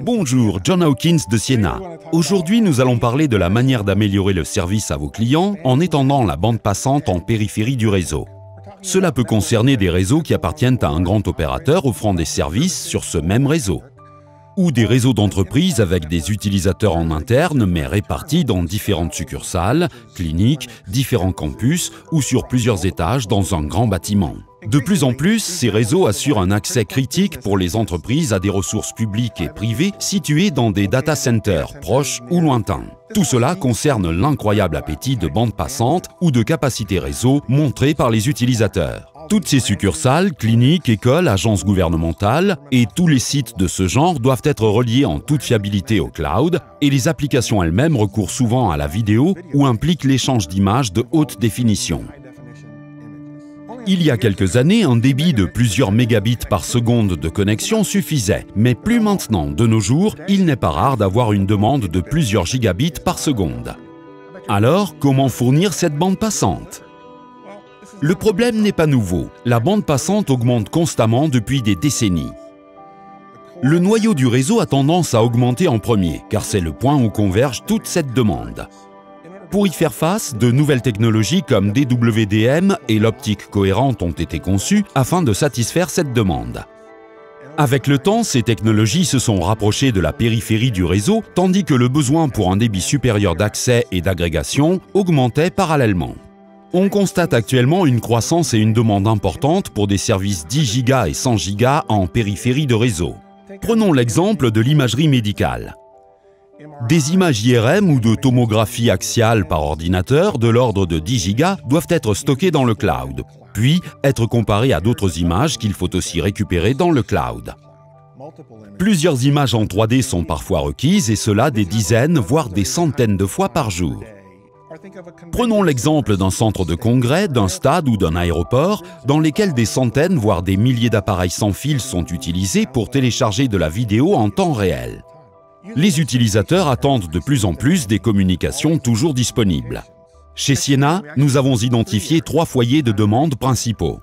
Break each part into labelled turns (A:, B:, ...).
A: Bonjour, John Hawkins de Siena. Aujourd'hui, nous allons parler de la manière d'améliorer le service à vos clients en étendant la bande passante en périphérie du réseau. Cela peut concerner des réseaux qui appartiennent à un grand opérateur offrant des services sur ce même réseau, ou des réseaux d'entreprises avec des utilisateurs en interne mais répartis dans différentes succursales, cliniques, différents campus ou sur plusieurs étages dans un grand bâtiment. De plus en plus, ces réseaux assurent un accès critique pour les entreprises à des ressources publiques et privées situées dans des data centers proches ou lointains. Tout cela concerne l'incroyable appétit de bande passante ou de capacité réseau montré par les utilisateurs. Toutes ces succursales, cliniques, écoles, agences gouvernementales et tous les sites de ce genre doivent être reliés en toute fiabilité au cloud et les applications elles-mêmes recourent souvent à la vidéo ou impliquent l'échange d'images de haute définition. Il y a quelques années, un débit de plusieurs mégabits par seconde de connexion suffisait, mais plus maintenant. De nos jours, il n'est pas rare d'avoir une demande de plusieurs gigabits par seconde. Alors, comment fournir cette bande passante ? Le problème n'est pas nouveau. La bande passante augmente constamment depuis des décennies. Le noyau du réseau a tendance à augmenter en premier, car c'est le point où converge toute cette demande. Pour y faire face, de nouvelles technologies comme DWDM et l'optique cohérente ont été conçues afin de satisfaire cette demande. Avec le temps, ces technologies se sont rapprochées de la périphérie du réseau, tandis que le besoin pour un débit supérieur d'accès et d'agrégation augmentait parallèlement. On constate actuellement une croissance et une demande importante pour des services 10 Go et 100 Go en périphérie de réseau. Prenons l'exemple de l'imagerie médicale. Des images IRM ou de tomographie axiale par ordinateur de l'ordre de 10 Go doivent être stockées dans le cloud, puis être comparées à d'autres images qu'il faut aussi récupérer dans le cloud. Plusieurs images en 3D sont parfois requises et cela des dizaines, voire des centaines de fois par jour. Prenons l'exemple d'un centre de congrès, d'un stade ou d'un aéroport dans lesquels des centaines, voire des milliers d'appareils sans fil sont utilisés pour télécharger de la vidéo en temps réel. Les utilisateurs attendent de plus en plus des communications toujours disponibles. Chez Siena, nous avons identifié 3 foyers de demande principaux.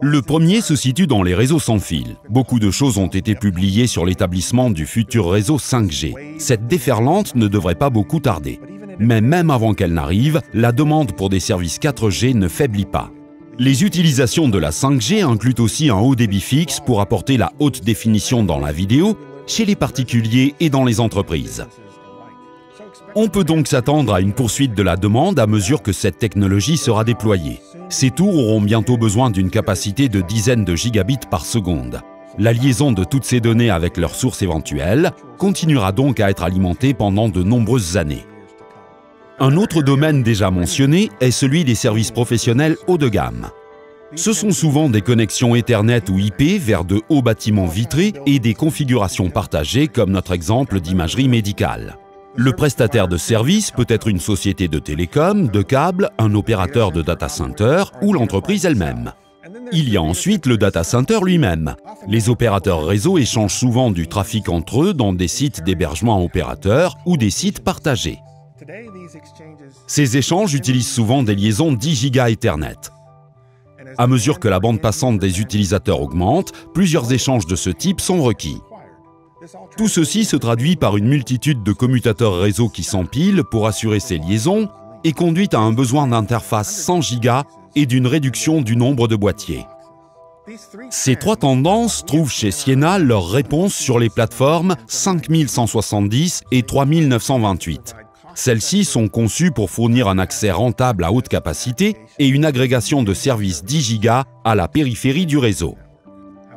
A: Le premier se situe dans les réseaux sans fil. Beaucoup de choses ont été publiées sur l'établissement du futur réseau 5G. Cette déferlante ne devrait pas beaucoup tarder. Mais même avant qu'elle n'arrive, la demande pour des services 4G ne faiblit pas. Les utilisations de la 5G incluent aussi un haut débit fixe pour apporter la haute définition dans la vidéo, chez les particuliers et dans les entreprises. On peut donc s'attendre à une poursuite de la demande à mesure que cette technologie sera déployée. Ces tours auront bientôt besoin d'une capacité de dizaines de gigabits par seconde. La liaison de toutes ces données avec leurs sources éventuelles continuera donc à être alimentée pendant de nombreuses années. Un autre domaine déjà mentionné est celui des services professionnels haut de gamme. Ce sont souvent des connexions Ethernet ou IP vers de hauts bâtiments vitrés et des configurations partagées comme notre exemple d'imagerie médicale. Le prestataire de service peut être une société de télécom, de câbles, un opérateur de data center ou l'entreprise elle-même. Il y a ensuite le data center lui-même. Les opérateurs réseau échangent souvent du trafic entre eux dans des sites d'hébergement opérateurs ou des sites partagés. Ces échanges utilisent souvent des liaisons 10 Go Ethernet. À mesure que la bande passante des utilisateurs augmente, plusieurs échanges de ce type sont requis. Tout ceci se traduit par une multitude de commutateurs réseau qui s'empilent pour assurer ces liaisons et conduit à un besoin d'interface 100 Go et d'une réduction du nombre de boîtiers. Ces 3 tendances trouvent chez Siena leur réponse sur les plateformes 5170 et 3928. Celles-ci sont conçues pour fournir un accès rentable à haute capacité et une agrégation de services 10 Go à la périphérie du réseau.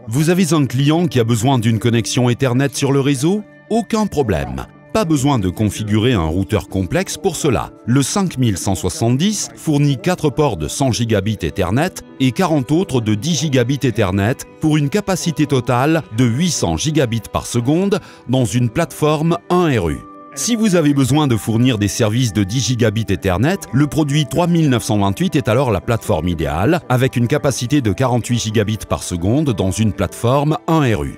A: Vous avez un client qui a besoin d'une connexion Ethernet sur le réseau ? Aucun problème. Pas besoin de configurer un routeur complexe pour cela. Le 5170 fournit 4 ports de 100 gigabits Ethernet et 40 autres de 10 gigabits Ethernet pour une capacité totale de 800 gigabits par seconde dans une plateforme 1RU. Si vous avez besoin de fournir des services de 10 gigabits Ethernet, le produit 3928 est alors la plateforme idéale, avec une capacité de 48 gigabits par seconde dans une plateforme 1RU.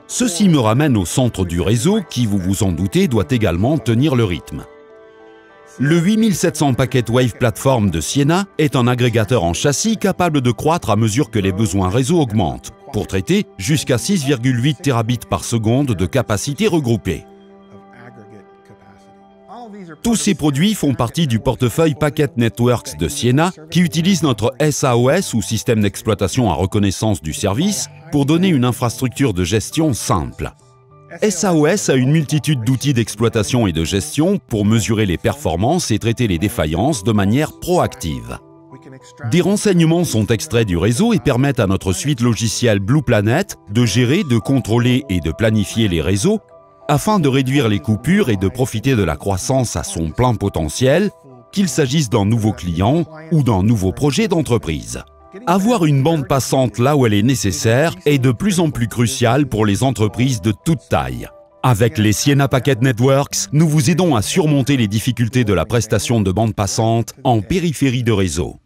A: Ceci me ramène au centre du réseau qui, vous vous en doutez, doit également tenir le rythme. Le 8700 Packet Wave Platform de Siena est un agrégateur en châssis capable de croître à mesure que les besoins réseau augmentent. pour traiter jusqu'à 6,8 terabits par seconde de capacité regroupée. Tous ces produits font partie du portefeuille Packet Networks de Ciena qui utilise notre SAOS ou système d'exploitation à reconnaissance du service pour donner une infrastructure de gestion simple. SAOS a une multitude d'outils d'exploitation et de gestion pour mesurer les performances et traiter les défaillances de manière proactive. Des renseignements sont extraits du réseau et permettent à notre suite logicielle Blue Planet de gérer, de contrôler et de planifier les réseaux afin de réduire les coupures et de profiter de la croissance à son plein potentiel, qu'il s'agisse d'un nouveau client ou d'un nouveau projet d'entreprise. Avoir une bande passante là où elle est nécessaire est de plus en plus crucial pour les entreprises de toute taille. Avec les Ciena Packet Networks, nous vous aidons à surmonter les difficultés de la prestation de bande passante en périphérie de réseau.